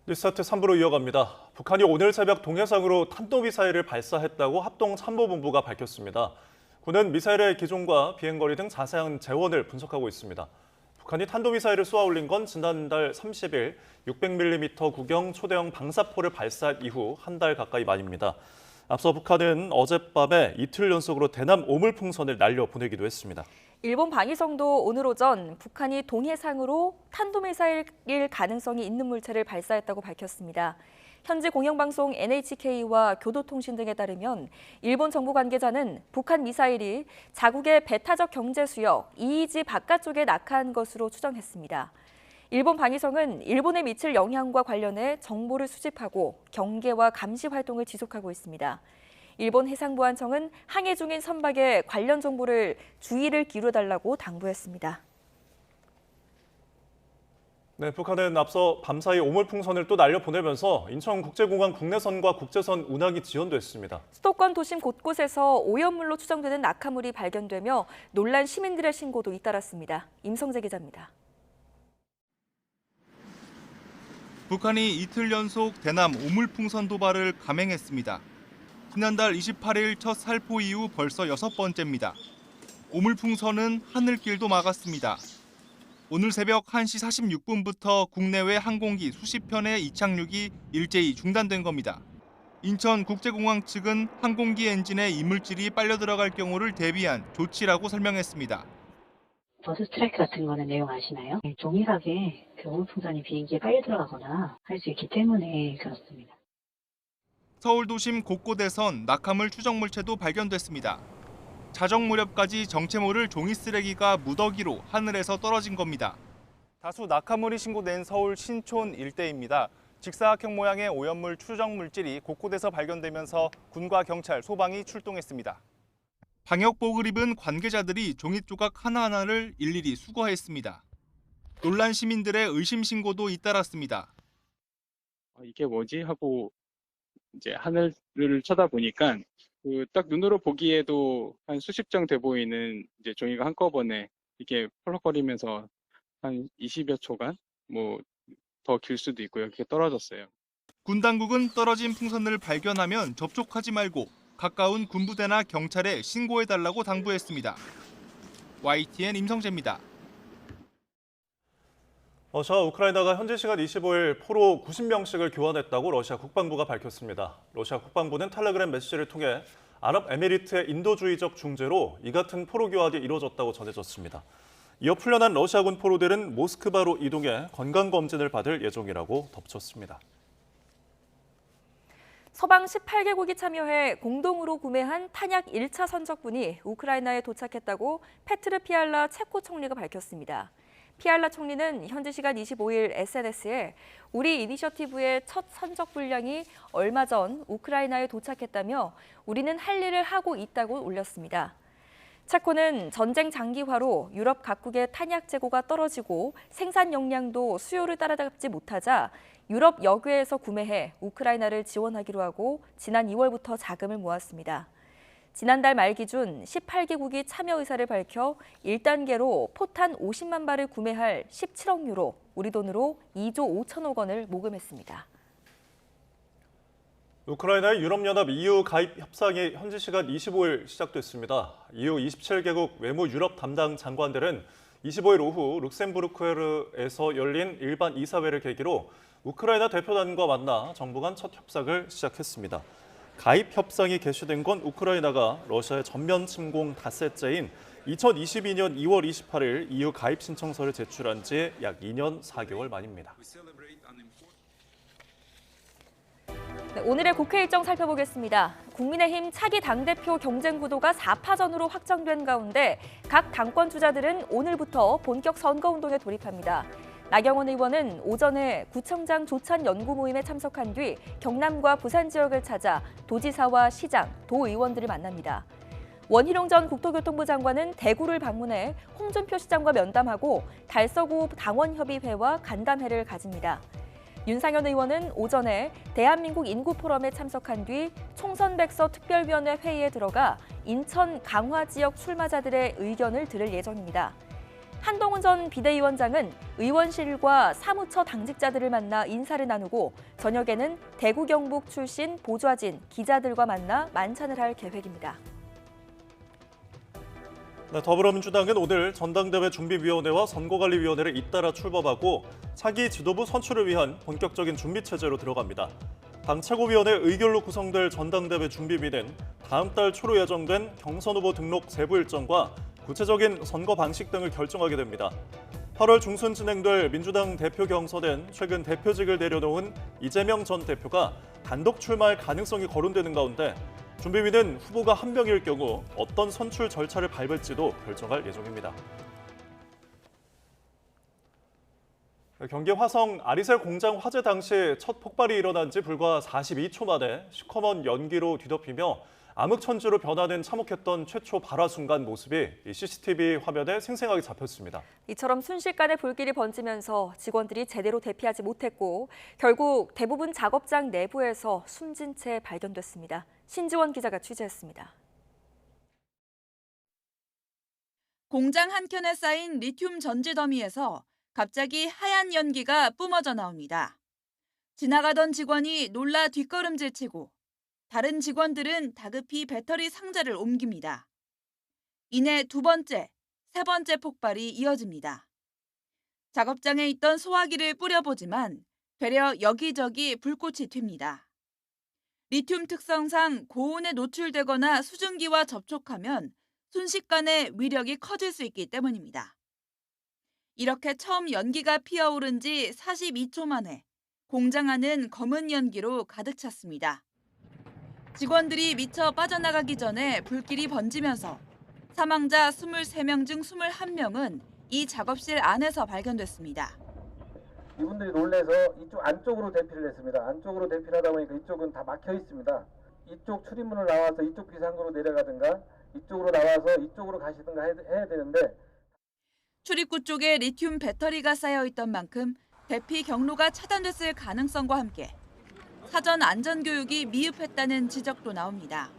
뉴스타트 3부로 이어갑니다. 북한이 오늘 새벽 동해상으로 탄도미사일을 발사했다고 합동参謀본부가 밝혔습니다. 군은 미사일의 기종과 비행거리 등 자세한 재원을 분석하고 있습니다. 북한이 탄도미사일을 쏘아 올린 건 지난달 30일 600mm 구경 초대형 방사포를 발사한 이후 한 달 가까이 만입니다. 앞서 북한은 어젯밤에 이틀 연속으로 대남 오물풍선을 날려보내기도 했습니다. 일본 방위성도 오늘 오전 북한이 동해상으로 탄도미사일일 가능성이 있는 물체를 발사했다고 밝혔습니다. 현지 공영방송 NHK와 교도통신 등에 따르면 일본 정부 관계자는 북한 미사일이 자국의 배타적 경제수역 EEZ 바깥쪽에 낙하한 것으로 추정했습니다. 일본 방위성은 일본에 미칠 영향과 관련해 정보를 수집하고 경계와 감시 활동을 지속하고 있습니다. 일본 해상보안청은 항해 중인 선박에 관련 정보를 주의를 기울여달라고 당부했습니다. 네, 북한은 앞서 밤사이 오물풍선을 또 날려보내면서 인천국제공항 국내선과 국제선 운항이 지연됐습니다. 수도권 도심 곳곳에서 오염물로 추정되는 낙하물이 발견되며 놀란 시민들의 신고도 잇따랐습니다. 임성재 기자입니다. 북한이 이틀 연속 대남 오물풍선 도발을 감행했습니다. 지난달 28일 첫 살포 이후 벌써 6번째입니다. 오물풍선은 하늘길도 막았습니다. 오늘 새벽 1시 46분부터 국내외 항공기 수십 편의 이착륙이 일제히 중단된 겁니다. 인천국제공항 측은 항공기 엔진에 이물질이 빨려 들어갈 경우를 대비한 조치라고 설명했습니다. 버스 스트라이크 같은 거는 내용 아시나요? 동일하게 오물풍선이 비행기에 빨려 들어가거나 할 수 있기 때문에 그렇습니다. 서울 도심 곳곳에선 낙하물 추정물체도 발견됐습니다. 자정 무렵까지 정체 모를 종이 쓰레기가 무더기로 하늘에서 떨어진 겁니다. 다수 낙하물이 신고된 서울 신촌 일대입니다. 직사각형 모양의 오염물 추정 물질이 곳곳에서 발견되면서 군과 경찰, 소방이 출동했습니다. 방역복을 입은 관계자들이 종이 조각 하나하나를 일일이 수거했습니다. 놀란 시민들의 의심 신고도 잇따랐습니다. 이게 뭐지 하고 이제 하늘을 쳐다보니까 딱 눈으로 보기에도 한 수십 장 돼 보이는 이제 종이가 한꺼번에 이게 펄럭거리면서 한 20여 초간 더 길 수도 있고요. 이렇게 떨어졌어요. 군 당국은 떨어진 풍선을 발견하면 접촉하지 말고 가까운 군부대나 경찰에 신고해달라고 당부했습니다. YTN 임성재입니다. 러시아와 우크라이나가 현지 시간 25일 포로 90명씩을 교환했다고 러시아 국방부가 밝혔습니다. 러시아 국방부는 텔레그램 메시지를 통해 아랍에미리트의 인도주의적 중재로 이 같은 포로 교환이 이루어졌다고 전해졌습니다. 이어 풀려난 러시아군 포로들은 모스크바로 이동해 건강검진을 받을 예정이라고 덧붙였습니다. 서방 18개국이 참여해 공동으로 구매한 탄약 1차 선적분이 우크라이나에 도착했다고 페트르 피알라 체코 총리가 밝혔습니다. 피알라 총리는 현지 시간 25일 SNS에 우리 이니셔티브의 첫 선적 분량이 얼마 전 우크라이나에 도착했다며 우리는 할 일을 하고 있다고 올렸습니다. 체코는 전쟁 장기화로 유럽 각국의 탄약 재고가 떨어지고 생산 역량도 수요를 따라잡지 못하자 유럽 여교에서 구매해 우크라이나를 지원하기로 하고 지난 2월부터 자금을 모았습니다. 지난달 말 기준 18개국이 참여 의사를 밝혀 1단계로 포탄 50만 발을 구매할 17억 유로, 우리 돈으로 2조 5천억 원을 모금했습니다. 우크라이나의 유럽연합 EU 가입 협상이 현지 시간 25일 시작됐습니다. EU 27개국 외무 유럽 담당 장관들은 25일 오후 룩셈부르크에서 열린 일반 이사회를 계기로 우크라이나 대표단과 만나 정부 간 첫 협상을 시작했습니다. 가입 협상이 개시된 건 우크라이나가 러시아의 전면 침공 닷새째인 2022년 2월 28일 EU 가입 신청서를 제출한 지 약 2년 4개월 만입니다. 네, 오늘의 국회 일정 살펴보겠습니다. 국민의힘 차기 당대표 경쟁 구도가 4파전으로 확정된 가운데 각 당권 주자들은 오늘부터 본격 선거운동에 돌입합니다. 나경원 의원은 오전에 구청장 조찬 연구 모임에 참석한 뒤 경남과 부산 지역을 찾아 도지사와 시장, 도의원들을 만납니다. 원희룡 전 국토교통부 장관은 대구를 방문해 홍준표 시장과 면담하고 달서구 당원협의회와 간담회를 가집니다. 윤상현 의원은 오전에 대한민국 인구포럼에 참석한 뒤 총선백서 특별위원회 회의에 들어가 인천 강화 지역 출마자들의 의견을 들을 예정입니다. 한동훈 전 비대위원장은 의원실과 사무처 당직자들을 만나 인사를 나누고 저녁에는 대구 경북 출신 보좌진, 기자들과 만나 만찬을 할 계획입니다. 네, 더불어민주당은 오늘 전당대회 준비위원회와 선거관리위원회를 잇따라 출범하고 차기 지도부 선출을 위한 본격적인 준비체제로 들어갑니다. 당 최고위원회 의결로 구성될 전당대회 준비위는 다음 달 초로 예정된 경선 후보 등록 세부 일정과 구체적인 선거 방식 등을 결정하게 됩니다. 8월 중순 진행될 민주당 대표 경선엔 최근 대표직을 내려놓은 이재명 전 대표가 단독 출마할 가능성이 거론되는 가운데 준비위는 후보가 한 명일 경우 어떤 선출 절차를 밟을지도 결정할 예정입니다. 경기 화성 아리셀 공장 화재 당시 첫 폭발이 일어난 지 불과 42초 만에 시커먼 연기로 뒤덮이며 암흑천지로 변하는 참혹했던 최초 발화 순간 모습이 CCTV 화면에 생생하게 잡혔습니다. 이처럼 순식간에 불길이 번지면서 직원들이 제대로 대피하지 못했고 결국 대부분 작업장 내부에서 숨진 채 발견됐습니다. 신지원 기자가 취재했습니다. 공장 한켠에 쌓인 리튬 전지 더미에서 갑자기 하얀 연기가 뿜어져 나옵니다. 지나가던 직원이 놀라 뒷걸음질치고 다른 직원들은 다급히 배터리 상자를 옮깁니다. 이내 두 번째, 세 번째 폭발이 이어집니다. 작업장에 있던 소화기를 뿌려보지만 되려 여기저기 불꽃이 튑니다. 리튬 특성상 고온에 노출되거나 수증기와 접촉하면 순식간에 위력이 커질 수 있기 때문입니다. 이렇게 처음 연기가 피어오른 지 42초 만에 공장 안은 검은 연기로 가득 찼습니다. 직원들이 미처 빠져나가기 전에 불길이 번지면서 사망자 23명 중 21명은 이 작업실 안에서 발견됐습니다. 이분들이 놀래서 이쪽 안쪽으로 대피를 했습니다. 안쪽으로 대피를 하다 보니까 이쪽은 다 막혀 있습니다. 이쪽 출입문을 나와서 이쪽 비상구로 내려가든가 이쪽으로 나와서 이쪽으로 가시든가 해야 되는데 출입구 쪽에 리튬 배터리가 쌓여 있던 만큼 대피 경로가 차단됐을 가능성과 함께 사전 안전교육이 미흡했다는 지적도 나옵니다.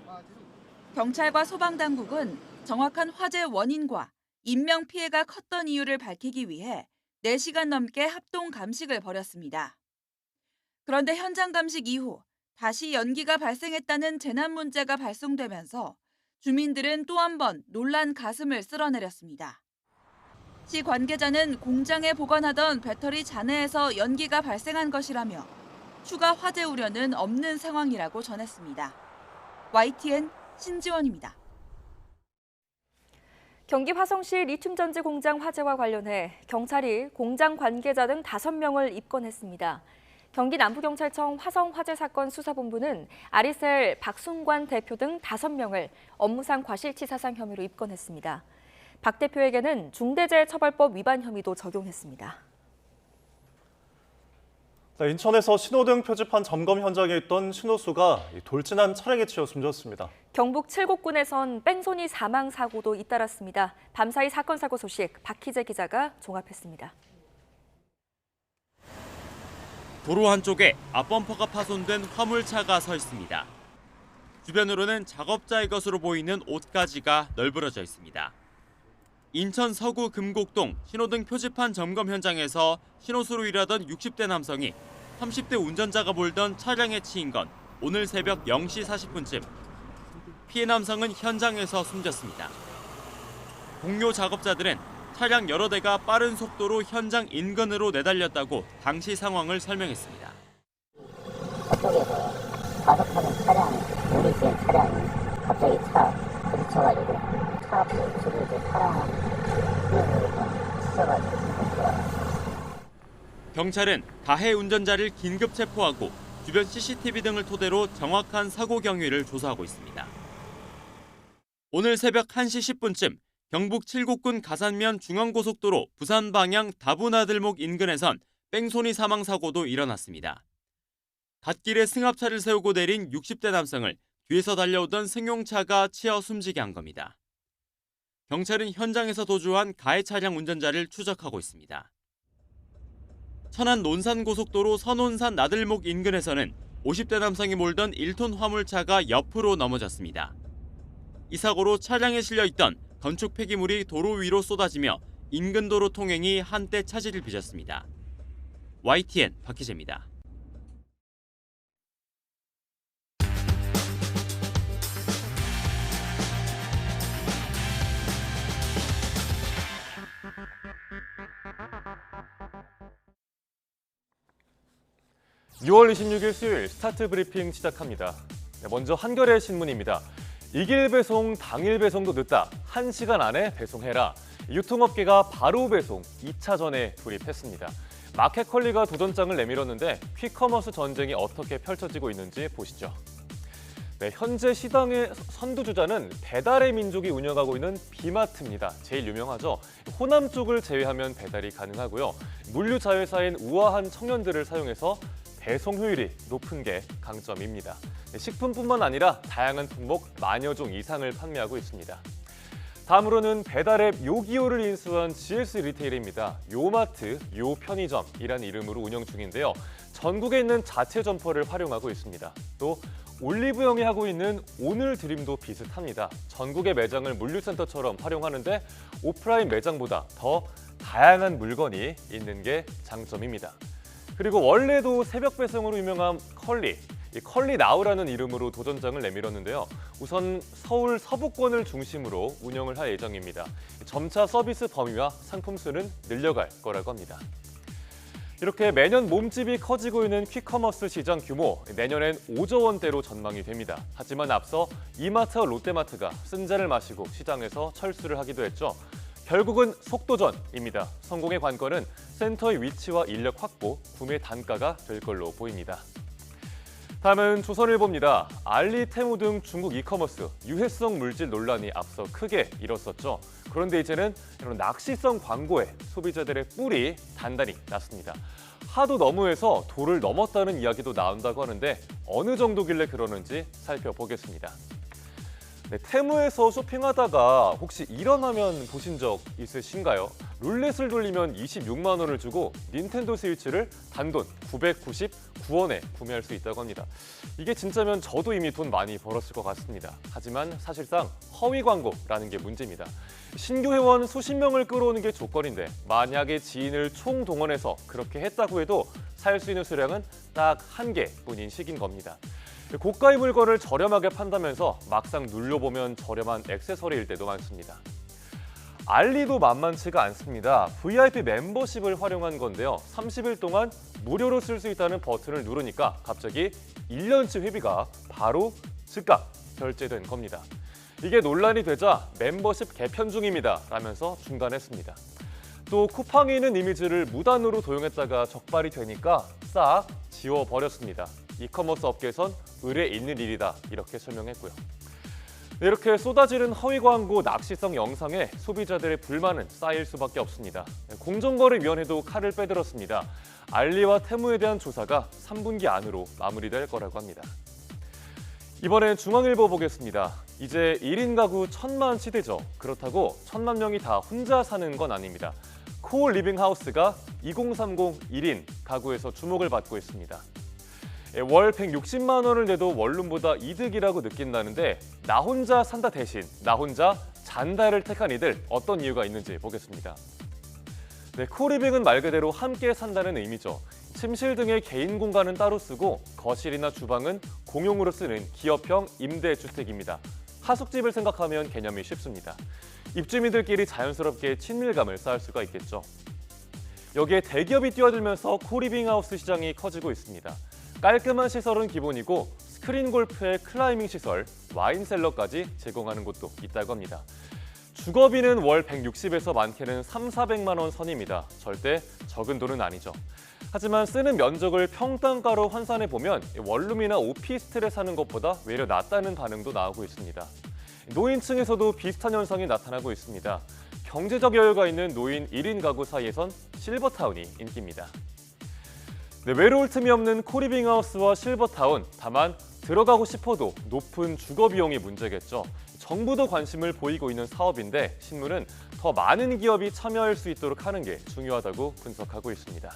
경찰과 소방당국은 정확한 화재 원인과 인명피해가 컸던 이유를 밝히기 위해 4시간 넘게 합동 감식을 벌였습니다. 그런데 현장 감식 이후 다시 연기가 발생했다는 재난 문제가 발송되면서 주민들은 또 한 번 놀란 가슴을 쓸어내렸습니다. 시 관계자는 공장에 보관하던 배터리 잔해에서 연기가 발생한 것이라며 추가 화재 우려는 없는 상황이라고 전했습니다. YTN 신지원입니다. 경기 화성시 리튬전지 공장 화재와 관련해 경찰이 공장 관계자 등 5명을 입건했습니다. 경기 남부경찰청 화성 화재 사건 수사본부는 아리셀 박순관 대표 등 5명을 업무상 과실치사상 혐의로 입건했습니다. 박 대표에게는 중대재해처벌법 위반 혐의도 적용했습니다. 인천에서 신호등 표지판 점검 현장에 있던 신호수가 돌진한 차량에 치여 숨졌습니다. 경북 칠곡군에선 뺑소니 사망 사고도 잇따랐습니다. 밤사이 사건 사고 소식 박희재 기자가 종합했습니다. 도로 한쪽에 앞범퍼가 파손된 화물차가 서 있습니다. 주변으로는 작업자의 것으로 보이는 옷가지가 널브러져 있습니다. 인천 서구 금곡동 신호등 표지판 점검 현장에서 신호수로 일하던 60대 남성이 30대 운전자가 몰던 차량에 치인 건 오늘 새벽 0시 40분쯤. 피해 남성은 현장에서 숨졌습니다. 동료 작업자들은 차량 여러 대가 빠른 속도로 현장 인근으로 내달렸다고 당시 상황을 설명했습니다. 저쪽에서 과속하는 차량, 우리 지금 차량이 갑자기 차 부딪혀가지고 차 앞에 지금 이제 차량 경찰은 가해 운전자를 긴급 체포하고 주변 CCTV 등을 토대로 정확한 사고 경위를 조사하고 있습니다. 오늘 새벽 1시 10분쯤 경북 칠곡군 가산면 중앙고속도로 부산 방향 다부나들목 인근에선 뺑소니 사망 사고도 일어났습니다. 갓길에 승합차를 세우고 내린 60대 남성을 뒤에서 달려오던 승용차가 치어 숨지게 한 겁니다. 경찰은 현장에서 도주한 가해 차량 운전자를 추적하고 있습니다. 천안 논산고속도로 선온산 나들목 인근에서는 50대 남성이 몰던 1톤 화물차가 옆으로 넘어졌습니다. 이 사고로 차량에 실려있던 건축 폐기물이 도로 위로 쏟아지며 인근 도로 통행이 한때 차질을 빚었습니다. YTN 박희재입니다. (6월 26일) 수요일 스타트 브리핑 시작합니다. 먼저 한겨레 신문입니다. 이길 배송, 당일 배송도 늦다. 1시간 안에 배송해라. 유통업계가 바로 배송 2차전에 돌입했습니다. 마켓컬리가 도전장을 내밀었는데 퀵커머스 전쟁이 어떻게 펼쳐지고 있는지 보시죠. 네, 현재 시장의 선두주자는 배달의 민족이 운영하고 있는 비마트입니다. 제일 유명하죠. 호남 쪽을 제외하면 배달이 가능하고요. 물류 자회사인 우아한 청년들을 사용해서 배송 효율이 높은 게 강점입니다. 식품뿐만 아니라 다양한 품목 10,000여 종 이상을 판매하고 있습니다. 다음으로는 배달앱 요기요를 인수한 GS 리테일입니다. 요마트, 요편의점이라는 이름으로 운영 중인데요. 전국에 있는 자체 점포를 활용하고 있습니다. 또 올리브영이 하고 있는 오늘 드림도 비슷합니다. 전국의 매장을 물류센터처럼 활용하는데 오프라인 매장보다 더 다양한 물건이 있는 게 장점입니다. 그리고 원래도 새벽 배송으로 유명한 컬리, 이 컬리 나우라는 이름으로 도전장을 내밀었는데요. 우선 서울 서부권을 중심으로 운영을 할 예정입니다. 점차 서비스 범위와 상품 수는 늘려갈 거라고 합니다. 이렇게 매년 몸집이 커지고 있는 퀵커머스 시장 규모, 내년엔 5조 원대로 전망이 됩니다. 하지만 앞서 이마트와 롯데마트가 쓴자를 마시고 시장에서 철수를 하기도 했죠. 결국은 속도전입니다. 성공의 관건은 센터의 위치와 인력 확보, 구매 단가가 될 걸로 보입니다. 다음은 조선일보입니다. 알리, 테무 등 중국 이커머스 유해성 물질 논란이 앞서 크게 일었었죠. 그런데 이제는 이런 낚시성 광고에 소비자들의 뿔이 단단히 났습니다. 하도 너무해서 도를 넘었다는 이야기도 나온다고 하는데 어느 정도길래 그러는지 살펴보겠습니다. 네, 테무에서 쇼핑하다가 혹시 이런 화면 보신 적 있으신가요? 룰렛을 돌리면 26만 원을 주고 닌텐도 스위치를 단돈 999원에 구매할 수 있다고 합니다. 이게 진짜면 저도 이미 돈 많이 벌었을 것 같습니다. 하지만 사실상 허위 광고라는 게 문제입니다. 신규 회원 수십 명을 끌어오는 게 조건인데 만약에 지인을 총동원해서 그렇게 했다고 해도 살 수 있는 수량은 딱 1개뿐인 식인 겁니다. 고가의 물건을 저렴하게 판다면서 막상 눌러보면 저렴한 액세서리일 때도 많습니다. 알리도 만만치가 않습니다. VIP 멤버십을 활용한 건데요. 30일 동안 무료로 쓸 수 있다는 버튼을 누르니까 갑자기 1년치 회비가 바로 즉각 결제된 겁니다. 이게 논란이 되자 멤버십 개편 중입니다 라면서 중단했습니다. 또 쿠팡에 있는 이미지를 무단으로 도용했다가 적발이 되니까 싹 지워버렸습니다. 이커머스 업계에선 의뢰 있는 일이다 이렇게 설명했고요. 이렇게 쏟아지는 허위 광고, 낚시성 영상에 소비자들의 불만은 쌓일 수밖에 없습니다. 공정거래위원회도 칼을 빼들었습니다. 알리와 테무에 대한 조사가 3분기 안으로 마무리될 거라고 합니다. 이번엔 중앙일보 보겠습니다. 이제 1인 가구 1,000만 시대죠. 그렇다고 1,000만 명이 다 혼자 사는 건 아닙니다. 코어 리빙 하우스가 2030 1인 가구에서 주목을 받고 있습니다. 월 160만 원을 내도 원룸보다 이득이라고 느낀다는데 나 혼자 산다 대신 나 혼자 잔다를 택한 이들 어떤 이유가 있는지 보겠습니다. 네, 코리빙은 말 그대로 함께 산다는 의미죠. 침실 등의 개인 공간은 따로 쓰고 거실이나 주방은 공용으로 쓰는 기업형 임대주택입니다. 하숙집을 생각하면 개념이 쉽습니다. 입주민들끼리 자연스럽게 친밀감을 쌓을 수가 있겠죠. 여기에 대기업이 뛰어들면서 코리빙 하우스 시장이 커지고 있습니다. 깔끔한 시설은 기본이고 스크린 골프에 클라이밍 시설, 와인 셀러까지 제공하는 곳도 있다고 합니다. 주거비는 월 160에서 많게는 300~400만 원 선입니다. 절대 적은 돈은 아니죠. 하지만 쓰는 면적을 평당가로 환산해보면 원룸이나 오피스텔에 사는 것보다 외려 낫다는 반응도 나오고 있습니다. 노인층에서도 비슷한 현상이 나타나고 있습니다. 경제적 여유가 있는 노인 1인 가구 사이에선 실버타운이 인기입니다. 네, 외로울 틈이 없는 코리빙 하우스와 실버타운, 다만 들어가고 싶어도 높은 주거 비용이 문제겠죠. 정부도 관심을 보이고 있는 사업인데 신문은 더 많은 기업이 참여할 수 있도록 하는 게 중요하다고 분석하고 있습니다.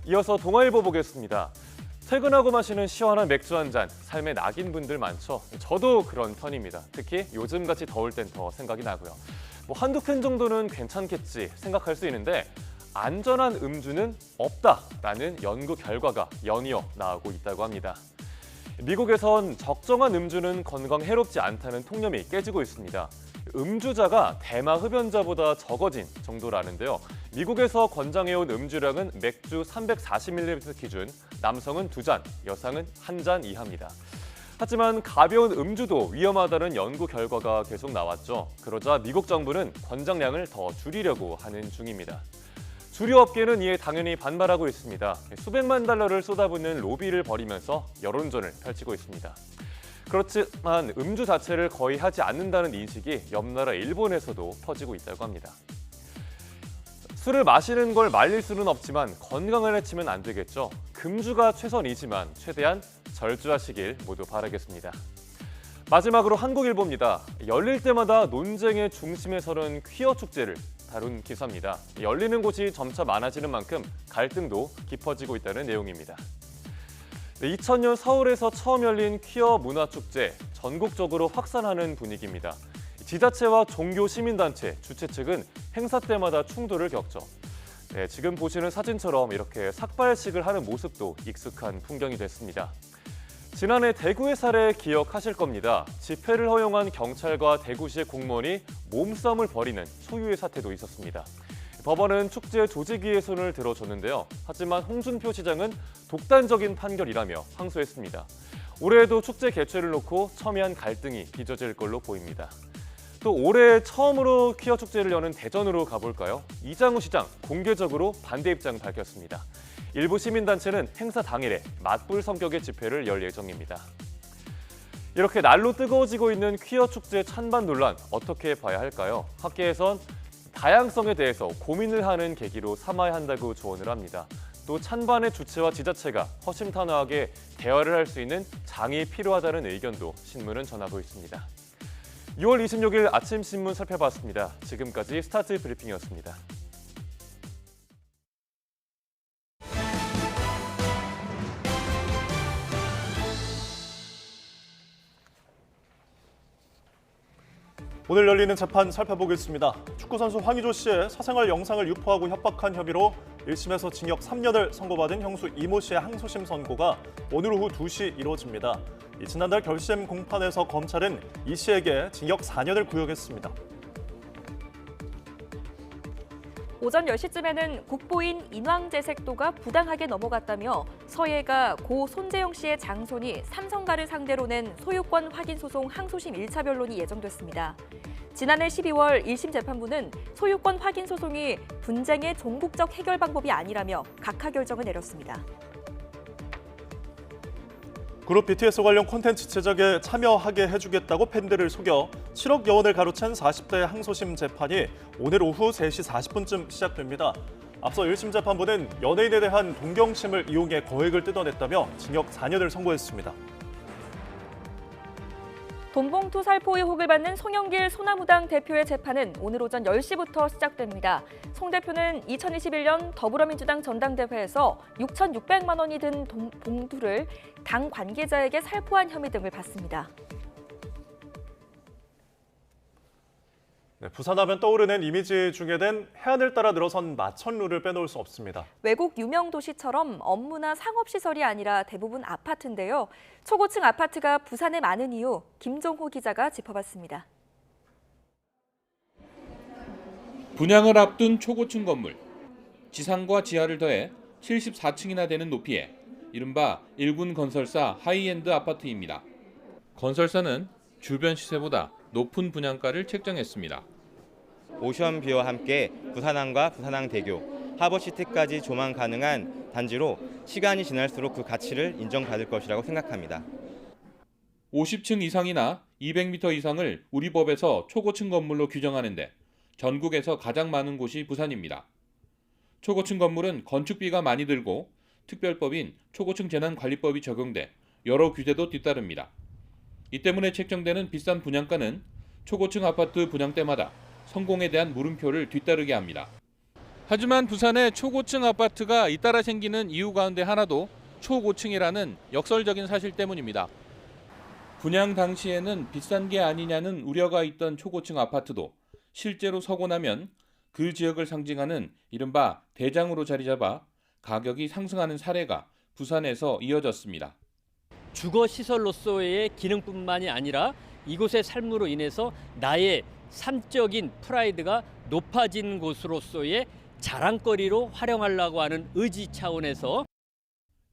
이어서 동아일보 보겠습니다. 퇴근하고 마시는 시원한 맥주 한 잔, 삶의 낙인 분들 많죠. 저도 그런 편입니다. 특히 요즘같이 더울 땐 더 생각이 나고요. 한두 캔 정도는 괜찮겠지 생각할 수 있는데 안전한 음주는 없다라는 연구 결과가 연이어 나오고 있다고 합니다. 미국에선 적정한 음주는 건강에 해롭지 않다는 통념이 깨지고 있습니다. 음주자가 대마 흡연자보다 적어진 정도라는데요. 미국에서 권장해온 음주량은 맥주 340ml 기준, 남성은 2잔, 여성은 1잔 이하입니다. 하지만 가벼운 음주도 위험하다는 연구 결과가 계속 나왔죠. 그러자 미국 정부는 권장량을 더 줄이려고 하는 중입니다. 주류업계는 이에 당연히 반발하고 있습니다. 수백만 달러를 쏟아붓는 로비를 벌이면서 여론전을 펼치고 있습니다. 그렇지만 음주 자체를 거의 하지 않는다는 인식이 옆나라 일본에서도 퍼지고 있다고 합니다. 술을 마시는 걸 말릴 수는 없지만 건강을 해치면 안 되겠죠. 금주가 최선이지만 최대한 절주하시길 모두 바라겠습니다. 마지막으로 한국일보입니다. 열릴 때마다 논쟁의 중심에 서는 퀴어 축제를 다룬 기사입니다. 열리는 곳이 점차 많아지는 만큼 갈등도 깊어지고 있다는 내용입니다. 2000년 서울에서 처음 열린 퀴어 문화축제, 전국적으로 확산하는 분위기입니다. 지자체와 종교 시민단체, 주최 측은 행사 때마다 충돌을 겪죠. 지금 보시는 사진처럼 이렇게 삭발식을 하는 모습도 익숙한 풍경이 됐습니다. 지난해 대구의 사례 기억하실 겁니다. 집회를 허용한 경찰과 대구시의 공무원이 몸싸움을 벌이는 소유의 사태도 있었습니다. 법원은 축제 조직위의 손을 들어줬는데요. 하지만 홍준표 시장은 독단적인 판결이라며 항소했습니다. 올해에도 축제 개최를 놓고 첨예한 갈등이 빚어질 걸로 보입니다. 또 올해 처음으로 퀴어 축제를 여는 대전으로 가볼까요? 이장우 시장 공개적으로 반대 입장 밝혔습니다. 일부 시민단체는 행사 당일에 맞불 성격의 집회를 열 예정입니다. 이렇게 날로 뜨거워지고 있는 퀴어 축제 찬반 논란 어떻게 봐야 할까요? 학계에선 다양성에 대해서 고민을 하는 계기로 삼아야 한다고 조언을 합니다. 또 찬반의 주체와 지자체가 허심탄회하게 대화를 할 수 있는 장이 필요하다는 의견도 신문은 전하고 있습니다. 6월 26일 아침 신문 살펴봤습니다. 지금까지 스타트 브리핑이었습니다. 오늘 열리는 재판 살펴보겠습니다. 축구선수 황의조 씨의 사생활 영상을 유포하고 협박한 혐의로 1심에서 징역 3년을 선고받은 형수 이모 씨의 항소심 선고가 오늘 오후 2시 이루어집니다. 지난달 결심 공판에서 검찰은 이 씨에게 징역 4년을 구형했습니다. 오전 10시쯤에는 국보인 인왕제색도가 부당하게 넘어갔다며 서예가 고 손재영 씨의 장손이 삼성가를 상대로 낸 소유권 확인 소송 항소심 1차 변론이 예정됐습니다. 지난해 12월 1심 재판부는 소유권 확인 소송이 분쟁의 종국적 해결 방법이 아니라며 각하 결정을 내렸습니다. 그룹 BTS 관련 콘텐츠 제작에 참여하게 해주겠다고 팬들을 속여 7억 여원을 가로챈 40대 항소심 재판이 오늘 오후 3시 40분쯤 시작됩니다. 앞서 1심 재판부는 연예인에 대한 동경심을 이용해 거액을 뜯어냈다며 징역 4년을 선고했습니다. 돈봉투 살포 의혹을 받는 송영길 소나무당 대표의 재판은 오늘 오전 10시부터 시작됩니다. 송 대표는 2021년 더불어민주당 전당대회에서 6,600만 원이 든 봉투를 당 관계자에게 살포한 혐의 등을 받습니다. 부산하면 떠오르는 이미지 중에 된 해안을 따라 늘어선 마천루를 빼놓을 수 없습니다. 외국 유명 도시처럼 업무나 상업시설이 아니라 대부분 아파트인데요. 초고층 아파트가 부산에 많은 이유, 김종호 기자가 짚어봤습니다. 분양을 앞둔 초고층 건물. 지상과 지하를 더해 74층이나 되는 높이에 이른바 일군 건설사 하이엔드 아파트입니다. 건설사는 주변 시세보다 높은 분양가를 책정했습니다. 오션뷰와 함께 부산항과 부산항대교, 하버시티까지 조망 가능한 단지로 시간이 지날수록 그 가치를 인정받을 것이라고 생각합니다. 50층 이상이나 200m 이상을 우리 법에서 초고층 건물로 규정하는데 전국에서 가장 많은 곳이 부산입니다. 초고층 건물은 건축비가 많이 들고 특별법인 초고층 재난관리법이 적용돼 여러 규제도 뒤따릅니다. 이 때문에 책정되는 비싼 분양가는 초고층 아파트 분양 때마다 성공에 대한 물음표를 뒤따르게 합니다. 하지만 부산의 초고층 아파트가 잇따라 생기는 이유 가운데 하나도 초고층이라는 역설적인 사실 때문입니다. 분양 당시에는 비싼 게 아니냐는 우려가 있던 초고층 아파트도 실제로 서고 나면 그 지역을 상징하는 이른바 대장으로 자리 잡아 가격이 상승하는 사례가 부산에서 이어졌습니다. 주거시설로서의 기능뿐만이 아니라 이곳의 삶으로 인해서 나의 삶적인 프라이드가 높아진 곳으로서의 자랑거리로 활용하려고 하는 의지 차원에서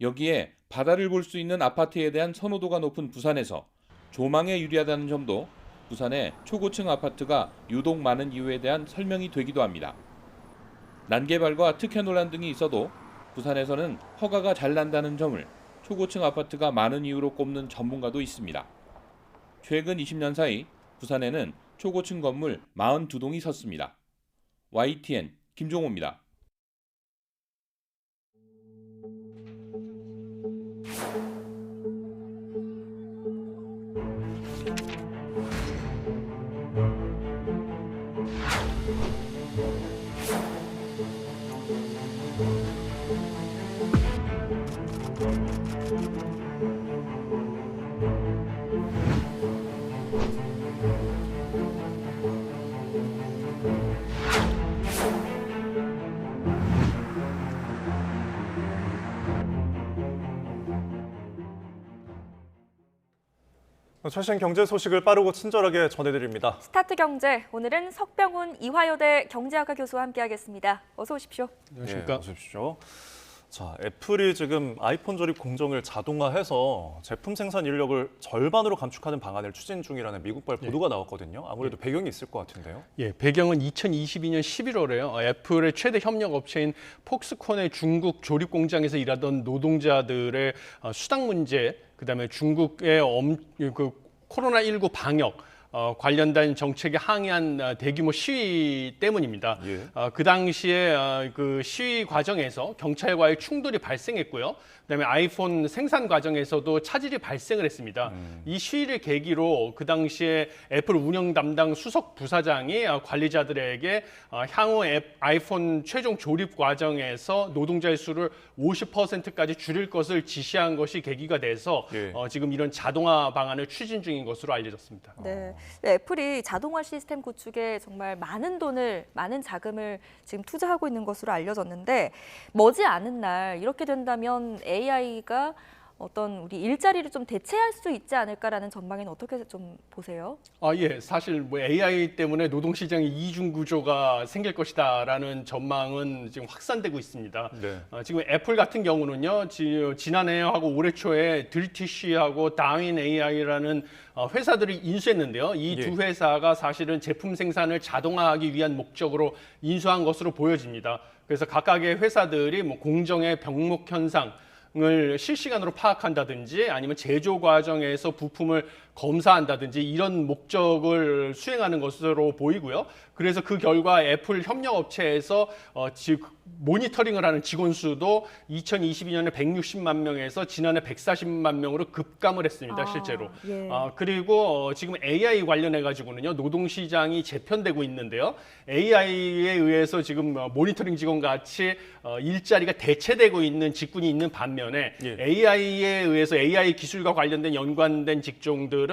여기에 바다를 볼 수 있는 아파트에 대한 선호도가 높은 부산에서 조망에 유리하다는 점도 부산의 초고층 아파트가 유독 많은 이유에 대한 설명이 되기도 합니다. 난개발과 특혜 논란 등이 있어도 부산에서는 허가가 잘 난다는 점을 초고층 아파트가 많은 이유로 꼽는 전문가도 있습니다. 최근 20년 사이 부산에는 초고층 건물 42동이 섰습니다. YTN 김종호입니다. 최신 경제 소식을 빠르고 친절하게 전해드립니다. 스타트 경제, 오늘은 석병훈 이화여대 경제학과 교수와 함께하겠습니다. 어서 오십시오. 안녕하십니까? 네, 어서 오십시오. 자, 애플이 지금 아이폰 조립 공정을 자동화해서 제품 생산 인력을 절반으로 감축하는 방안을 추진 중이라는 미국발 보도가 나왔거든요. 아무래도 배경이 있을 것 같은데요. 예, 배경은 2022년 11월에요. 애플의 최대 협력 업체인 폭스콘의 중국 조립 공장에서 일하던 노동자들의 수당 문제, 그다음에 중국의 코로나19 방역 관련된 정책에 항의한 대규모 시위 때문입니다. 예. 그 당시에 그 시위 과정에서 경찰과의 충돌이 발생했고요. 그다음에 아이폰 생산 과정에서도 차질이 발생을 했습니다. 이 시위를 계기로 그 당시에 애플 운영 담당 수석 부사장이 관리자들에게 향후 아이폰 최종 조립 과정에서 노동자의 수를 50%까지 줄일 것을 지시한 것이 계기가 돼서 예. 지금 이런 자동화 방안을 추진 중인 것으로 알려졌습니다. 네, 애플이 자동화 시스템 구축에 정말 많은 돈을, 많은 자금을 지금 투자하고 있는 것으로 알려졌는데 머지않은 날 이렇게 된다면 AI가 어떤 우리 일자리를 좀 대체할 수 있지 않을까라는 전망에는 어떻게 좀 보세요? 예, 사실 뭐 AI 때문에 노동시장의 이중 구조가 생길 것이다라는 전망은 지금 확산되고 있습니다. 네. 지금 애플 같은 경우는요, 지난해하고 올해 초에 들티쉬하고 다윈 AI라는 회사들이 인수했는데요. 이 두 회사가 사실은 제품 생산을 자동화하기 위한 목적으로 인수한 것으로 보여집니다. 그래서 각각의 회사들이 뭐 공정의 병목 현상을 실시간으로 파악한다든지 아니면 제조 과정에서 부품을 검사한다든지 이런 목적을 수행하는 것으로 보이고요. 그래서 그 결과 애플 협력업체에서 모니터링을 하는 직원 수도 2022년에 160만 명에서 지난해 140만 명으로 급감을 했습니다, 실제로. 예. 그리고 지금 AI 관련해 가지고는요, 노동시장이 재편되고 있는데요. AI에 의해서 지금 모니터링 직원 같이 일자리가 대체되고 있는 직군이 있는 반면에 AI에 의해서 AI 기술과 관련된 연관된 직종들은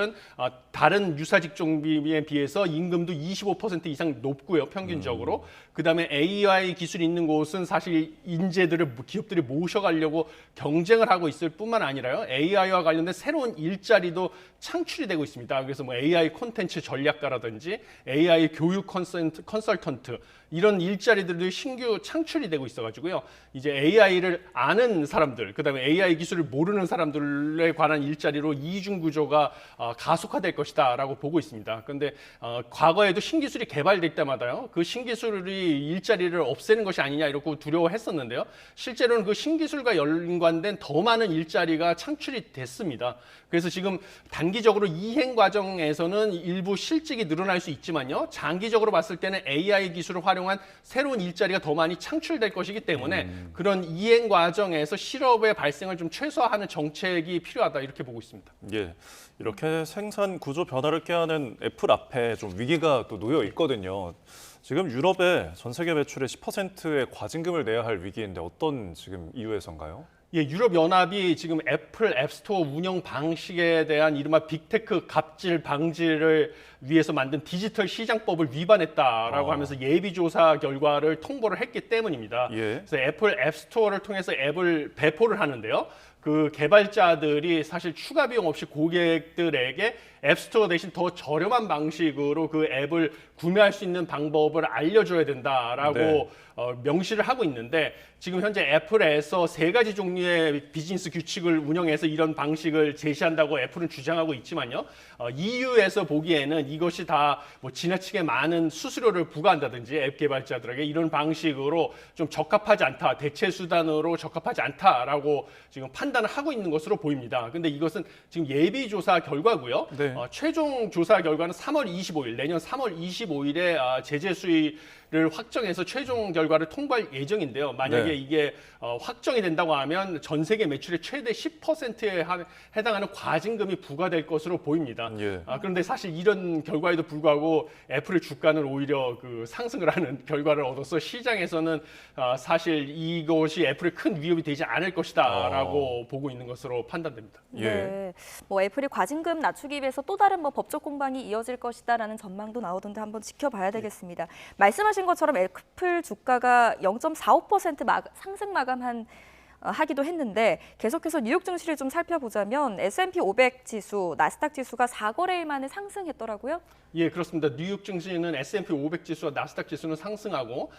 다른 유사 직종에 비해서 임금도 25% 이상 높고요, 평균적으로. 그다음에 AI 기술이 있는 곳은 사실 인재들을 기업들이 모셔가려고 경쟁을 하고 있을 뿐만 아니라요, AI와 관련된 새로운 일자리도 창출이 되고 있습니다. 그래서 뭐 AI 콘텐츠 전략가라든지 AI 교육 컨설턴트 이런 일자리들도 신규 창출이 되고 있어가지고요. 이제 AI를 아는 사람들, 그다음에 AI 기술을 모르는 사람들에 관한 일자리로 이중 구조가 가속화될 것이다라고 보고 있습니다. 그런데 과거에도 신기술이 개발될 때마다요, 그 신기술이 일자리를 없애는 것이 아니냐 이러고 두려워했었는데요. 실제로는 그 신기술과 연관된 더 많은 일자리가 창출이 됐습니다. 그래서 지금 단기적으로 이행 과정에서는 일부 실직이 늘어날 수 있지만요, 장기적으로 봤을 때는 AI 기술을 활용한 새로운 일자리가 더 많이 창출될 것이기 때문에 그런 이행 과정에서 실업의 발생을 좀 최소화하는 정책이 필요하다 이렇게 보고 있습니다. 예, 이렇게 생산 구조 변화를 꾀하는 애플 앞에 좀 위기가 또 놓여 있거든요. 지금 유럽의 전 세계 매출의 10%의 과징금을 내야 할 위기인데 어떤 지금 이유에서인가요? 예, 유럽연합이 지금 애플 앱스토어 운영 방식에 대한 이른바 빅테크 갑질 방지를 위해서 만든 디지털 시장법을 위반했다라고 하면서 예비조사 결과를 통보를 했기 때문입니다. 예. 그래서 애플 앱스토어를 통해서 앱을 배포를 하는데요. 그 개발자들이 사실 추가 비용 없이 고객들에게 앱스토어 대신 더 저렴한 방식으로 그 앱을 구매할 수 있는 방법을 알려줘야 된다라고 네. 명시를 하고 있는데 지금 현재 애플에서 3가지 종류의 비즈니스 규칙을 운영해서 이런 방식을 제시한다고 애플은 주장하고 있지만요. EU에서 보기에는 이것이 다 뭐 지나치게 많은 수수료를 부과한다든지 앱 개발자들에게 이런 방식으로 좀 적합하지 않다, 대체 수단으로 적합하지 않다라고 지금 판단을 하고 있는 것으로 보입니다. 근데 이것은 지금 예비 조사 결과고요. 네. 최종 조사 결과는 3월 25일, 내년 3월 25일에 제재 수위를 확정해서 최종 결과를 통보할 예정인데요. 만약에 네. 이게 확정이 된다고 하면 전 세계 매출의 최대 10%에 해당하는 과징금이 부과될 것으로 보입니다. 예. 그런데 사실 이런 결과에도 불구하고 애플의 주가는 오히려 그 상승을 하는 결과를 얻어서 시장에서는 사실 이것이 애플에 큰 위협이 되지 않을 것이다라고 보고 있는 것으로 판단됩니다. 네. 뭐 애플이 과징금 낮추기 위해서 또 다른 뭐 법적 공방이 이어질 것이다라는 전망도 나오던데 한번 지켜봐야 되겠습니다. 말씀하신 것처럼 애플 주가가 0.45% 상승 마감하기도 했는데 계속해서 뉴욕 증시를 좀 살펴보자면 S&P 500 지수, 나스닥 지수가 4거래일 만에 상승했더라고요. 예, 그렇습니다. 뉴욕 증시는 S&P 500 지수와 나스닥 지수는 상승하고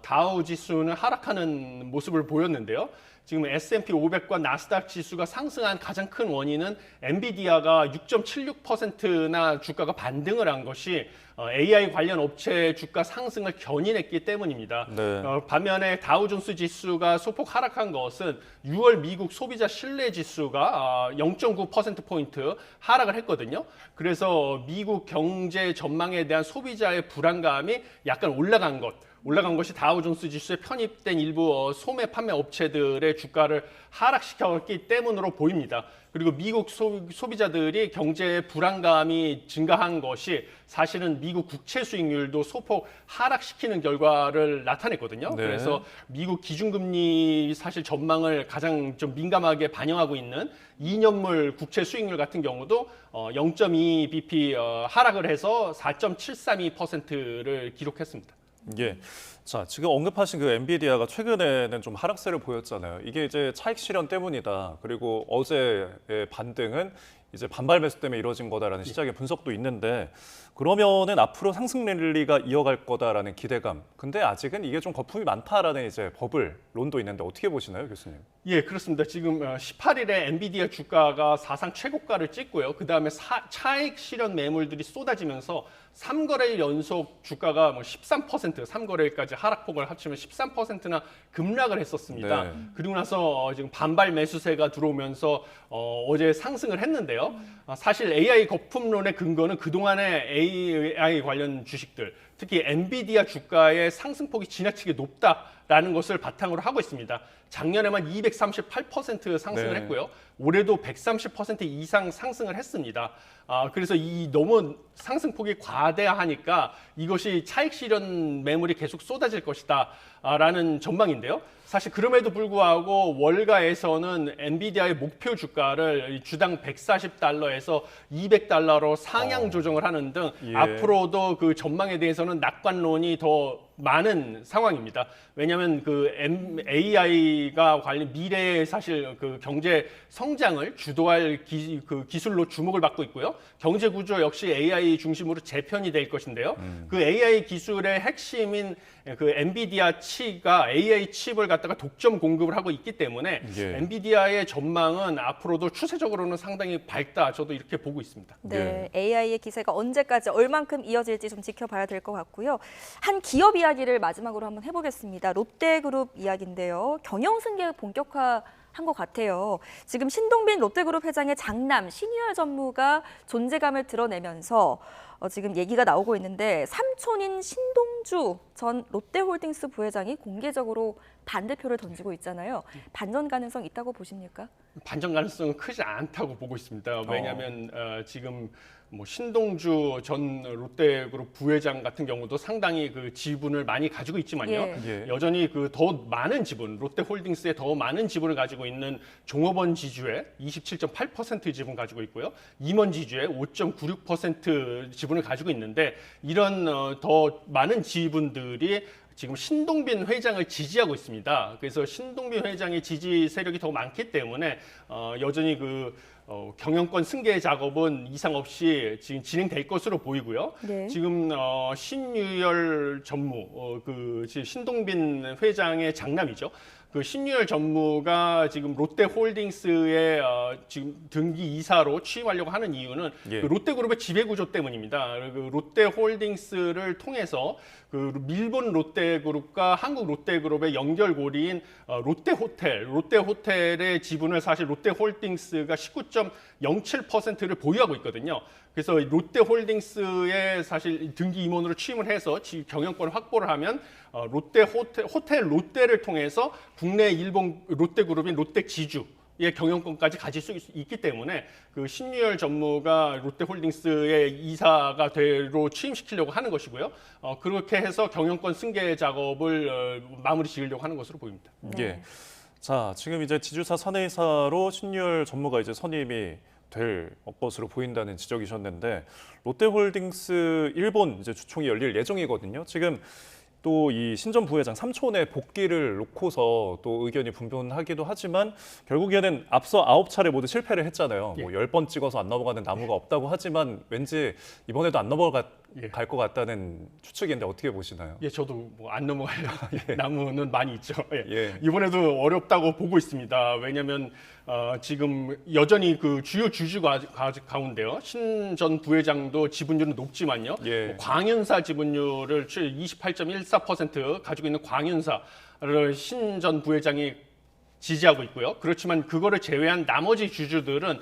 다우 지수는 하락하는 모습을 보였는데요. 지금 S&P 500과 나스닥 지수가 상승한 가장 큰 원인은 엔비디아가 6.76%나 주가가 반등을 한 것이 AI 관련 업체 주가 상승을 견인했기 때문입니다. 네. 반면에 다우존스 지수가 소폭 하락한 것은 6월 미국 소비자 신뢰 지수가 0.9%포인트 하락을 했거든요. 그래서 미국 경제 전망에 대한 소비자의 불안감이 약간 올라간 것이 다우존스 지수에 편입된 일부 소매 판매 업체들의 주가를 하락시켰기 때문으로 보입니다. 그리고 미국 소비자들이 경제 불안감이 증가한 것이 사실은 미국 국채 수익률도 소폭 하락시키는 결과를 나타냈거든요. 네. 그래서 미국 기준금리 사실 전망을 가장 좀 민감하게 반영하고 있는 2년물 국채 수익률 같은 경우도 0.2bp 하락을 해서 4.732%를 기록했습니다. 예. 자, 지금 언급하신 그 엔비디아가 최근에는 좀 하락세를 보였잖아요. 이게 이제 차익 실현 때문이다. 그리고 어제의 반등은 이제 반발 매수 때문에 이루어진 거다라는 시장의 분석도 있는데 그러면은 앞으로 상승 랠리가 이어갈 거다라는 기대감. 근데 아직은 이게 좀 거품이 많다라는 이제 버블론도 있는데 어떻게 보시나요, 교수님? 예, 그렇습니다. 지금 18일에 엔비디아 주가가 사상 최고가를 찍고요. 그다음에 차익 실현 매물들이 쏟아지면서 3거래일 연속 주가가 13%, 3거래일까지 하락폭을 합치면 13%나 급락을 했었습니다. 네. 그리고 나서 지금 반발 매수세가 들어오면서 어제 상승을 했는데요. 사실 AI 거품론의 근거는 그동안의 AI 관련 주식들, 특히 엔비디아 주가의 상승폭이 지나치게 높다라는 것을 바탕으로 하고 있습니다. 작년에만 238% 상승을 네. 했고요. 올해도 130% 이상 상승을 했습니다. 그래서 이 너무 상승폭이 과대하니까 이것이 차익 실현 매물이 계속 쏟아질 것이다 라는 전망인데요. 사실 그럼에도 불구하고 월가에서는 엔비디아의 목표 주가를 주당 140달러에서 200달러로 상향 조정을 하는 등 예. 앞으로도 그 전망에 대해서는 낙관론이 더 많은 상황입니다. 왜냐하면 그 AI가 관련 미래의 사실 그 경제 성장을 주도할 기술로 주목을 받고 있고요. 경제 구조 역시 AI 중심으로 재편이 될 것인데요. 그 AI 기술의 핵심인 그 엔비디아 칩가 AI 칩을 갖다가 독점 공급을 하고 있기 때문에 예. 엔비디아의 전망은 앞으로도 추세적으로는 상당히 밝다. 저도 이렇게 보고 있습니다. 네, AI의 기세가 언제까지 얼만큼 이어질지 좀 지켜봐야 될 것 같고요. 한 기업 이야기를 마지막으로 한번 해보겠습니다. 롯데그룹 이야기인데요. 경영승계 본격화한 것 같아요. 지금 신동빈 롯데그룹 회장의 장남 신유열 전무가 존재감을 드러내면서 지금 얘기가 나오고 있는데 삼촌인 신동주 전 롯데홀딩스 부회장이 공개적으로 반대표를 던지고 있잖아요. 반전 가능성 있다고 보십니까? 반전 가능성은 크지 않다고 보고 있습니다. 왜냐하면 지금 뭐 신동주 전 롯데그룹 부회장 같은 경우도 상당히 그 지분을 많이 가지고 있지만요. 예. 여전히 그 더 많은 지분, 롯데홀딩스에 더 많은 지분을 가지고 있는 종업원 지주의 27.8% 지분 가지고 있고요. 임원 지주의 5.96% 지분을 가지고 있는데 이런 더 많은 지분들이 지금 신동빈 회장을 지지하고 있습니다. 그래서 신동빈 회장의 지지 세력이 더 많기 때문에 여전히 그 경영권 승계 작업은 이상 없이 지금 진행될 것으로 보이고요. 네. 지금 신유열 전무, 그 신동빈 회장의 장남이죠. 그 신유열 전무가 지금 롯데홀딩스의 지금 등기 이사로 취임하려고 하는 이유는 예. 그 롯데그룹의 지배구조 때문입니다. 그 롯데홀딩스를 통해서 그 일본 롯데그룹과 한국 롯데그룹의 연결고리인 롯데호텔의 지분을 사실 롯데홀딩스가 19.07%를 보유하고 있거든요. 그래서 롯데홀딩스에 사실 등기 임원으로 취임을 해서 경영권을 확보를 하면 호텔 롯데를 통해서 국내 일본 롯데그룹인 롯데지주의 경영권까지 가질 수 있기 때문에 그 신유열 전무가 롯데홀딩스의 이사가 되로 취임시키려고 하는 것이고요. 그렇게 해서 경영권 승계 작업을 마무리 지으려고 하는 것으로 보입니다. 예. 자, 지금 이제 지주사 사내이사로 신유열 전무가 이제 선임이 될 것으로 보인다는 지적이셨는데 롯데홀딩스 일본 이제 주총이 열릴 예정이거든요. 지금 또 이 신전 부회장 삼촌의 복귀를 놓고서 또 의견이 분분하기도 하지만 결국에는 앞서 9차례 모두 실패를 했잖아요. 뭐 10번 찍어서 안 넘어가는 나무가 없다고 하지만 왠지 이번에도 안 넘어갈 것 같다는 추측인데 어떻게 보시나요? 예, 저도 뭐 안 넘어갈 나무는 많이 있죠. 예. 이번에도 어렵다고 보고 있습니다. 왜냐하면 지금 여전히 그 주요 주주 가운데요. 신 전 부회장도 지분율은 높지만요. 뭐 광윤사 지분율을 28.14% 가지고 있는 광윤사를 신 전 부회장이 지지하고 있고요. 그렇지만 그거를 제외한 나머지 주주들은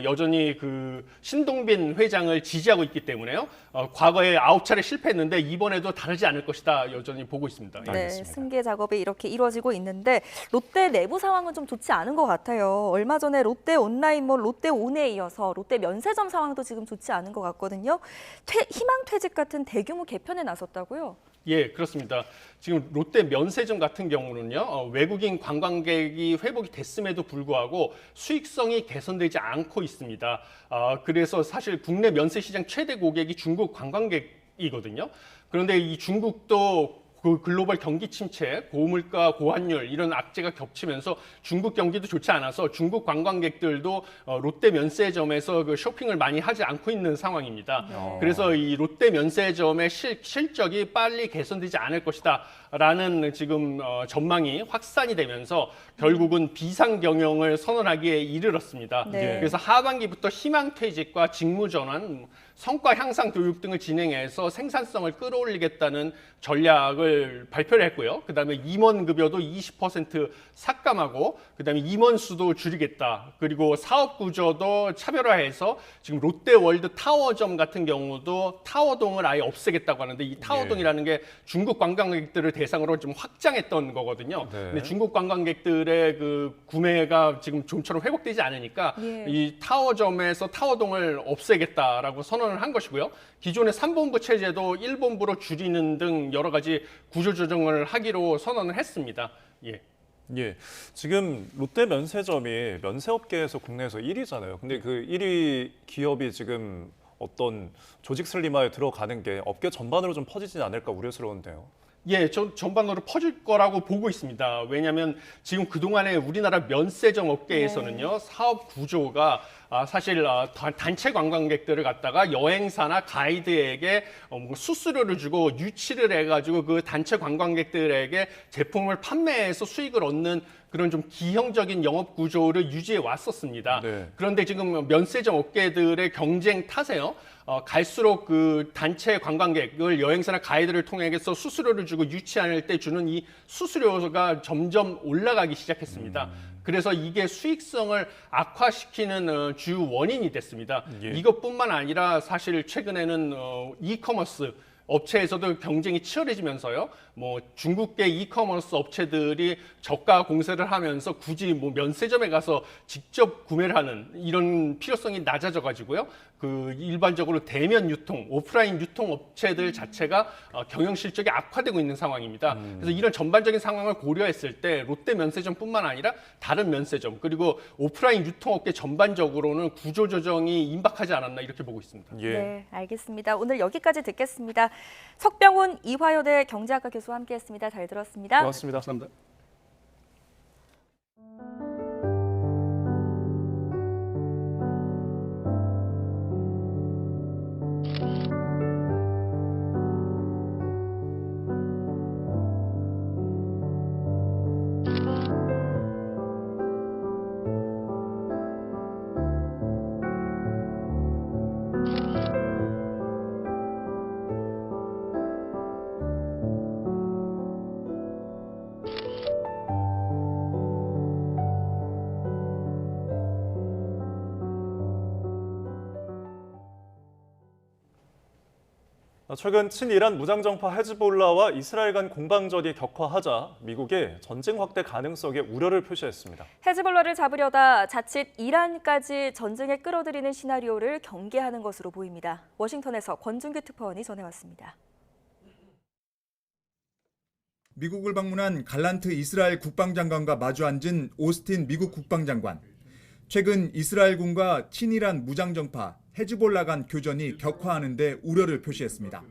여전히 그 신동빈 회장을 지지하고 있기 때문에요. 과거에 9차례 실패했는데 이번에도 다르지 않을 것이다 여전히 보고 있습니다. 네, 승계 작업이 이렇게 이루어지고 있는데 롯데 내부 상황은 좀 좋지 않은 것 같아요. 얼마 전에 롯데 온라인몰 롯데온에 이어서 롯데 면세점 상황도 지금 좋지 않은 것 같거든요. 희망퇴직 같은 대규모 개편에 나섰다고요? 예, 그렇습니다. 지금 롯데 면세점 같은 경우는요, 외국인 관광객이 회복이 됐음에도 불구하고 수익성이 개선되지 않고 있습니다. 그래서 사실 국내 면세 시장 최대 고객이 중국 관광객이거든요. 그런데 이 중국도 그 글로벌 경기 침체, 고물가, 고환율 이런 악재가 겹치면서 중국 경기도 좋지 않아서 중국 관광객들도 롯데 면세점에서 그 쇼핑을 많이 하지 않고 있는 상황입니다. 그래서 이 롯데 면세점의 실적이 빨리 개선되지 않을 것이다라는 지금 전망이 확산이 되면서 결국은 비상 경영을 선언하기에 이르렀습니다. 네. 그래서 하반기부터 희망퇴직과 직무전환, 성과 향상 교육 등을 진행해서 생산성을 끌어올리겠다는 전략을 발표를 했고요. 그다음에 임원 급여도 20% 삭감하고 그다음에 임원 수도 줄이겠다. 그리고 사업 구조도 차별화해서 지금 롯데월드 타워점 같은 경우도 타워동을 아예 없애겠다고 하는데 이 타워동이라는 게 중국 관광객들을 대상으로 좀 확장했던 거거든요. 근데 중국 관광객들의 그 구매가 지금 좀처럼 회복되지 않으니까 이 타워점에서 타워동을 없애겠다라고 선언을 한 것이고요. 기존의 3본부 체제도 1본부로 줄이는 등 여러 가지 구조조정을 하기로 선언을 했습니다. 예, 지금 롯데 면세점이 면세업계에서 국내에서 1위잖아요. 근데 그 1위 기업이 지금 어떤 조직 슬림화에 들어가는 게 업계 전반으로 좀 퍼지지 않을까 우려스러운데요. 예, 전반으로 퍼질 거라고 보고 있습니다. 왜냐하면 지금 그동안에 우리나라 면세점 업계에서는요, 사업 구조가 사실 단체 관광객들을 갖다가 여행사나 가이드에게 수수료를 주고 유치를 해가지고 그 단체 관광객들에게 제품을 판매해서 수익을 얻는 그런 좀 기형적인 영업 구조를 유지해 왔었습니다. 그런데 지금 면세점 업계들의 경쟁 탓에요. 갈수록 그 단체 관광객을 여행사나 가이드를 통해서 수수료를 주고 유치할 때 주는 이 수수료가 점점 올라가기 시작했습니다. 그래서 이게 수익성을 악화시키는 주 원인이 됐습니다. 이것뿐만 아니라 사실 최근에는 이커머스 업체에서도 경쟁이 치열해지면서요. 뭐 중국계 이커머스 업체들이 저가 공세를 하면서 굳이 뭐 면세점에 가서 직접 구매를 하는 이런 필요성이 낮아져 가지고요. 그 일반적으로 대면 유통, 오프라인 유통 업체들 자체가 경영 실적이 악화되고 있는 상황입니다. 그래서 이런 전반적인 상황을 고려했을 때 롯데 면세점뿐만 아니라 다른 면세점 그리고 오프라인 유통업계 전반적으로는 구조 조정이 임박하지 않았나 이렇게 보고 있습니다. 예. 네, 알겠습니다. 오늘 여기까지 듣겠습니다. 석병훈 이화여대 경제학과 교수와 함께했습니다. 잘 들었습니다. 고맙습니다. 감사합니다. 최근 친이란 무장정파 헤즈볼라와 이스라엘 간 공방전이 격화하자 미국이 전쟁 확대 가능성에 우려를 표시했습니다. 헤즈볼라를 잡으려다 자칫 이란까지 전쟁에 끌어들이는 시나리오를 경계하는 것으로 보입니다. 워싱턴에서 권준규 특파원이 전해왔습니다. 미국을 방문한 갈란트 이스라엘 국방장관과 마주 앉은 오스틴 미국 국방장관. 최근 이스라엘군과 친이란 무장정파 헤즈볼라 간 교전이 격화하는 데 우려를 표시했습니다.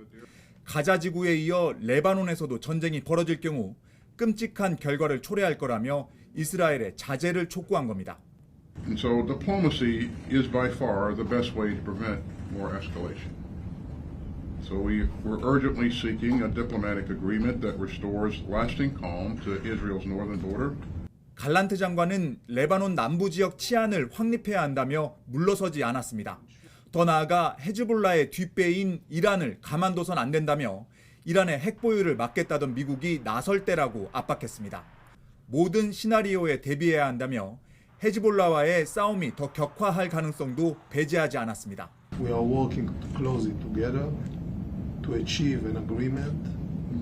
가자 지구에 이어 레바논에서도 전쟁이 벌어질 경우 끔찍한 결과를 초래할 거라며 이스라엘의 자제를 촉구한 겁니다. And so diplomacy is by far the best way to prevent more escalation. So we're urgently seeking a diplomatic agreement that restores lasting calm to Israel's northern border. 갈란트 장관은 레바논 남부 지역 치안을 확립해야 한다며 물러서지 않았습니다. 더 나아가 헤즈볼라의 뒷배인 이란을 가만둬선 안 된다며 이란의 핵 보유를 막겠다던 미국이 나설 때라고 압박했습니다. 모든 시나리오에 대비해야 한다며 헤즈볼라와의 싸움이 더 격화할 가능성도 배제하지 않았습니다. We are working closely together to achieve an agreement,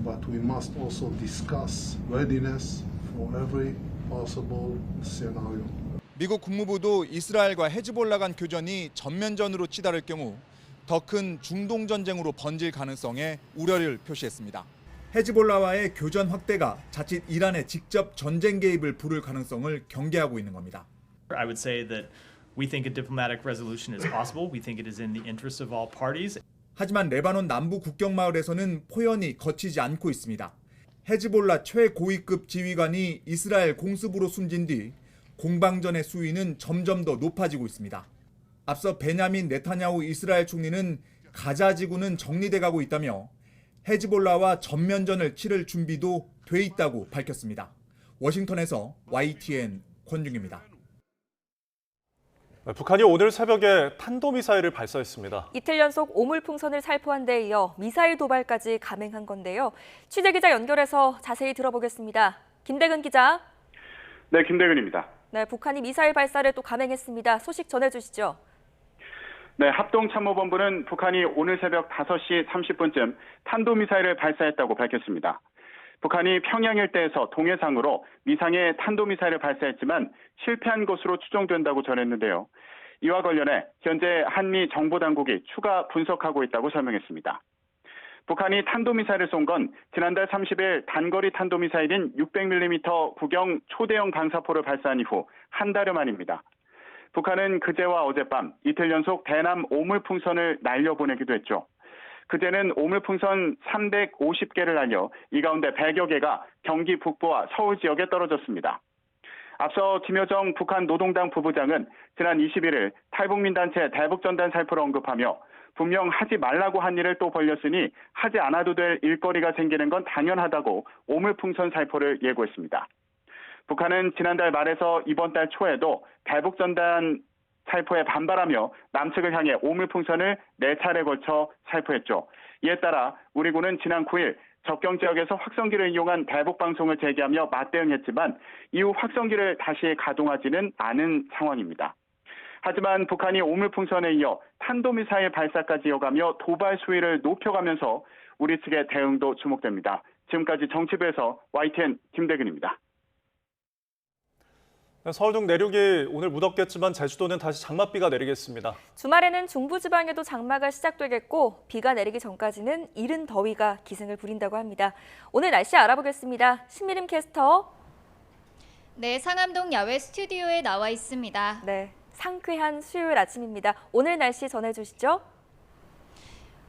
but we must also discuss readiness for every possible scenario. 미국 국무부도 이스라엘과 헤즈볼라 간 교전이 전면전으로 치달을 경우 더 큰 중동 전쟁으로 번질 가능성에 우려를 표시했습니다. 헤즈볼라와의 교전 확대가 자칫 이란의 직접 전쟁 개입을 부를 가능성을 경계하고 있는 겁니다. I would say that we think a diplomatic resolution is possible. We think it is in the interest of all parties. 하지만 레바논 남부 국경 마을에서는 포연이 거치지 않고 있습니다. 헤즈볼라 최고위급 지휘관이 이스라엘 공습으로 숨진 뒤 공방전의 수위는 점점 더 높아지고 있습니다. 앞서 베냐민 네타냐후 이스라엘 총리는 가자 지구는 정리돼 가고 있다며 헤즈볼라와 전면전을 치를 준비도 돼 있다고 밝혔습니다. 워싱턴에서 YTN 권중입니다. 북한이 오늘 새벽에 탄도미사일을 발사했습니다. 이틀 연속 오물풍선을 살포한 데 이어 미사일 도발까지 감행한 건데요. 취재기자 연결해서 자세히 들어보겠습니다. 김대근 기자. 네, 김대근입니다. 네, 북한이 미사일 발사를 또 감행했습니다. 소식 전해주시죠. 네, 합동참모본부는 북한이 오늘 새벽 5시 30분쯤 탄도미사일을 발사했다고 밝혔습니다. 북한이 평양 일대에서 동해상으로 미상의 탄도미사일을 발사했지만 실패한 것으로 추정된다고 전했는데요. 이와 관련해 현재 한미 정보당국이 추가 분석하고 있다고 설명했습니다. 북한이 탄도미사일을 쏜 건 지난달 30일 단거리 탄도미사일인 600mm 구경 초대형 방사포를 발사한 이후 한 달여 만입니다. 북한은 그제와 어젯밤 이틀 연속 대남 오물풍선을 날려보내기도 했죠. 그제는 오물풍선 350개를 날려 이 가운데 100여 개가 경기 북부와 서울 지역에 떨어졌습니다. 앞서 김여정 북한 노동당 부부장은 지난 21일 탈북민단체 대북전단 살포를 언급하며 분명 하지 말라고 한 일을 또 벌렸으니 하지 않아도 될 일거리가 생기는 건 당연하다고 오물풍선 살포를 예고했습니다. 북한은 지난달 말에서 이번 달 초에도 대북전단 살포에 반발하며 남측을 향해 오물풍선을 4차례 걸쳐 살포했죠. 이에 따라 우리 군은 지난 9일 접경 지역에서 확성기를 이용한 대북 방송을 재개하며 맞대응했지만 이후 확성기를 다시 가동하지는 않은 상황입니다. 하지만 북한이 오물풍선에 이어 탄도미사일 발사까지 이어가며 도발 수위를 높여가면서 우리 측의 대응도 주목됩니다. 지금까지 정치부에서 YTN 김대근입니다. 서울 등 내륙이 오늘 무덥겠지만 제주도는 다시 장맛비가 내리겠습니다. 주말에는 중부지방에도 장마가 시작되겠고 비가 내리기 전까지는 이른 더위가 기승을 부린다고 합니다. 오늘 날씨 알아보겠습니다. 신미림 캐스터. 네, 상암동 야외 스튜디오에 나와 있습니다. 네, 상쾌한 수요일 아침입니다. 오늘 날씨 전해주시죠.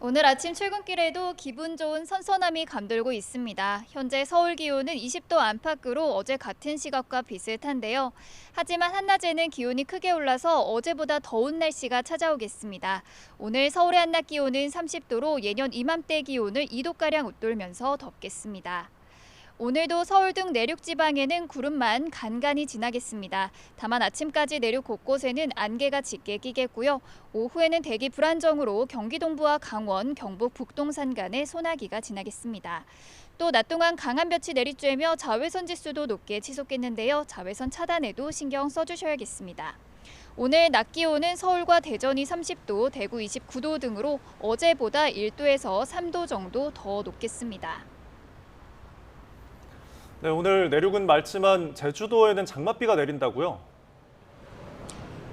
오늘 아침 출근길에도 기분 좋은 선선함이 감돌고 있습니다. 현재 서울 기온은 20도 안팎으로 어제 같은 시각과 비슷한데요. 하지만 한낮에는 기온이 크게 올라서 어제보다 더운 날씨가 찾아오겠습니다. 오늘 서울의 한낮 기온은 30도로 예년 이맘때 기온을 2도가량 웃돌면서 덥겠습니다. 오늘도 서울 등 내륙 지방에는 구름만 간간히 지나겠습니다. 다만 아침까지 내륙 곳곳에는 안개가 짙게 끼겠고요. 오후에는 대기 불안정으로 경기 동부와 강원, 경북 북동산 간에 소나기가 지나겠습니다. 또 낮 동안 강한 볕이 내리쬐며 자외선 지수도 높게 치솟겠는데요. 자외선 차단에도 신경 써주셔야겠습니다. 오늘 낮 기온은 서울과 대전이 30도, 대구 29도 등으로 어제보다 1도에서 3도 정도 더 높겠습니다. 네, 오늘 내륙은 맑지만 제주도에는 장맛비가 내린다고요?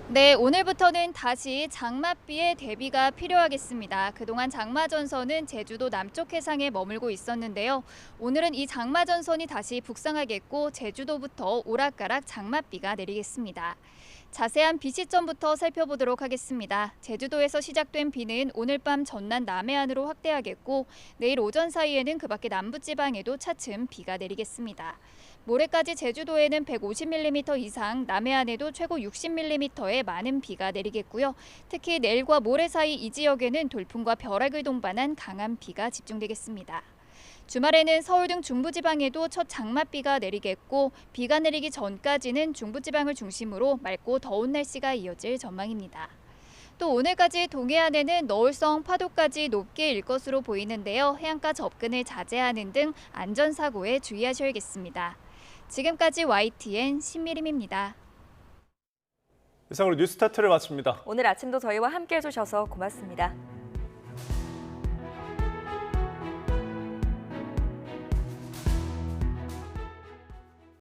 네, 오늘부터는 다시 장맛비에 대비가 필요하겠습니다. 그동안 장마전선은 제주도 남쪽 해상에 머물고 있었는데요. 오늘은 이 장마전선이 다시 북상하겠고 제주도부터 오락가락 장맛비가 내리겠습니다. 자세한 비 시점부터 살펴보도록 하겠습니다. 제주도에서 시작된 비는 오늘 밤 전남 남해안으로 확대하겠고 내일 오전 사이에는 그밖에 남부지방에도 차츰 비가 내리겠습니다. 모레까지 제주도에는 150mm 이상, 남해안에도 최고 60mm의 많은 비가 내리겠고요. 특히 내일과 모레 사이 이 지역에는 돌풍과 벼락을 동반한 강한 비가 집중되겠습니다. 주말에는 서울 등 중부지방에도 첫 장맛비가 내리겠고 비가 내리기 전까지는 중부지방을 중심으로 맑고 더운 날씨가 이어질 전망입니다. 또 오늘까지 동해안에는 너울성 파도까지 높게 일 것으로 보이는데요. 해안가 접근을 자제하는 등 안전사고에 주의하셔야겠습니다. 지금까지 YTN 신미림입니다. 이상으로 뉴스타트를 마칩니다. 오늘 아침도 저희와 함께해 주셔서 고맙습니다.